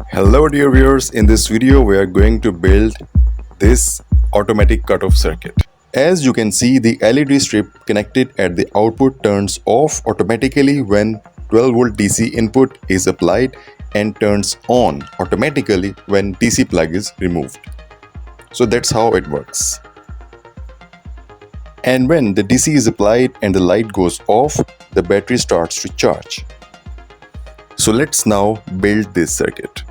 Hello dear viewers, in this video we are going to build this automatic cutoff circuit. As you can see, the LED strip connected at the output turns off automatically when 12 volt DC input is applied and turns on automatically when DC plug is removed. So that's how it works. And when the DC is applied and the light goes off, the battery starts to charge. So let's now build this circuit.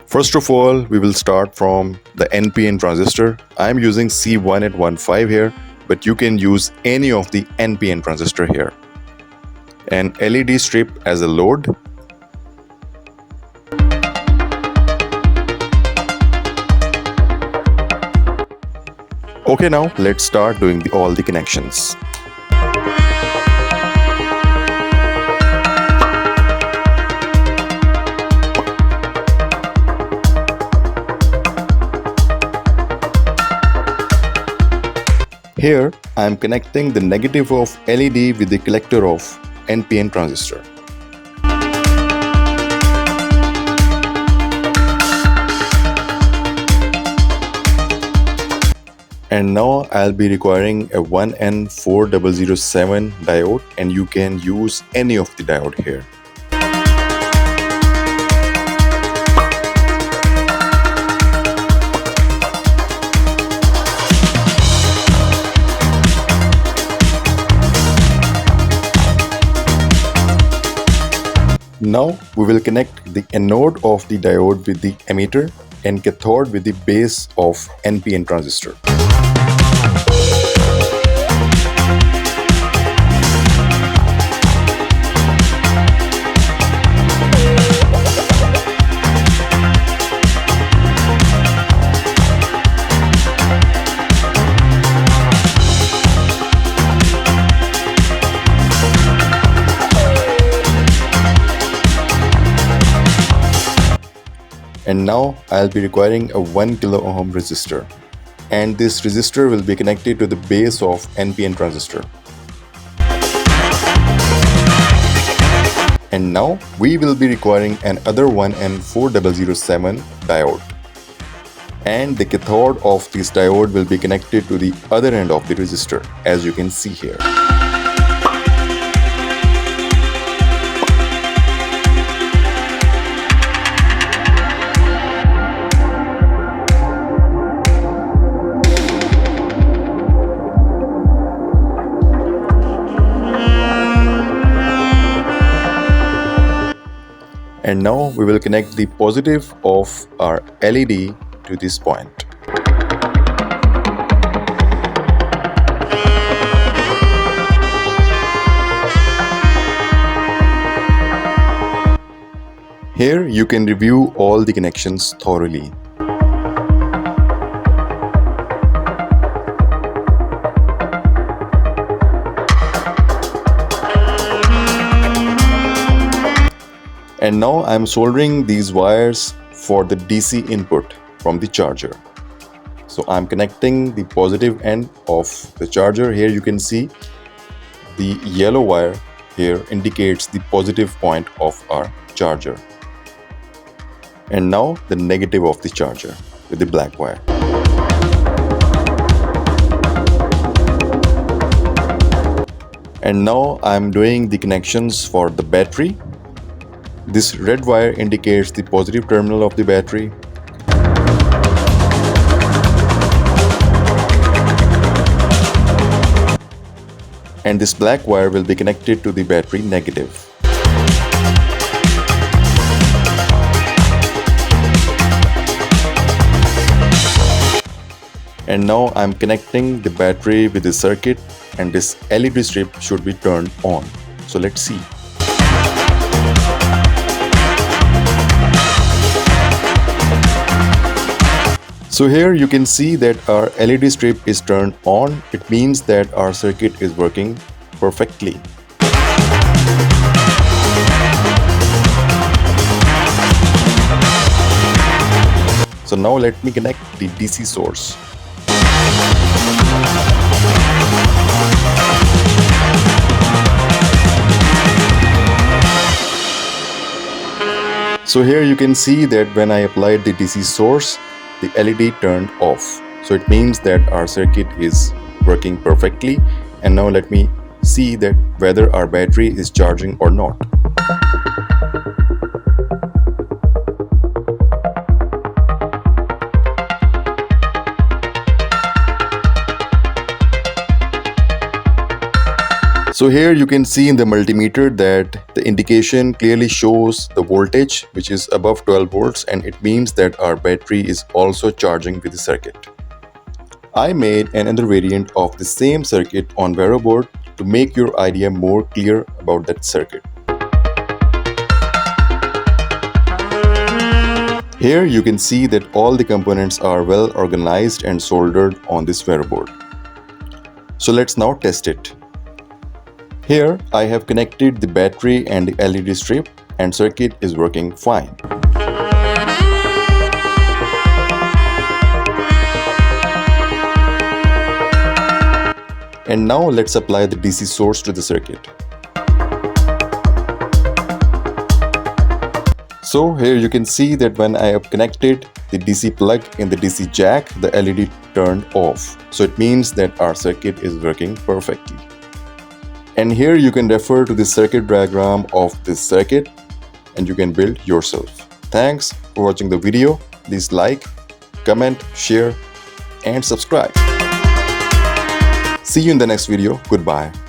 First of all, we will start from the NPN transistor. I am using C1815 here, but you can use any of the NPN transistor here. An LED strip as a load. Okay, now let's start doing all the connections. Here, I am connecting the negative of LED with the collector of NPN transistor. And now I'll be requiring a 1N4007 diode, and you can use any of the diode here. Now we will connect the anode of the diode with the emitter and cathode with the base of NPN transistor. And now I'll be requiring a 1 kilo ohm resistor, and this resistor will be connected to the base of NPN transistor. And now we will be requiring another 1N4007 diode, and the cathode of this diode will be connected to the other end of the resistor, as you can see here. And now we will connect the positive of our LED to this point. Here you can review all the connections thoroughly. And now I am soldering these wires for the DC input from the charger. So I am connecting the positive end of the charger. Here you can see the yellow wire here indicates the positive point of our charger. And now the negative of the charger with the black wire. And now I am doing the connections for the battery. This red wire indicates the positive terminal of the battery. And this black wire will be connected to the battery negative. And now I am connecting the battery with the circuit, and this LED strip should be turned on. So let's see. So here you can see that our LED strip is turned on. It means that our circuit is working perfectly. So now let me connect the DC source. So here you can see that when I applied the DC source, the LED turned off. So it means that our circuit is working perfectly. And now let me see that whether our battery is charging or not. So here you can see in the multimeter that the indication clearly shows the voltage, which is above 12 volts, and it means that our battery is also charging with the circuit. I made another variant of the same circuit on Vero board to make your idea more clear about that circuit. Here you can see that all the components are well organized and soldered on this Vero board. So let's now test it. Here I have connected the battery and the LED strip, and circuit is working fine. And now let's apply the DC source to the circuit. So here you can see that when I have connected the DC plug in the DC jack, the LED turned off. So it means that our circuit is working perfectly. And here you can refer to the circuit diagram of this circuit and you can build yourself. Thanks for watching the video. Please like, comment, share and subscribe. See you in the next video. Goodbye.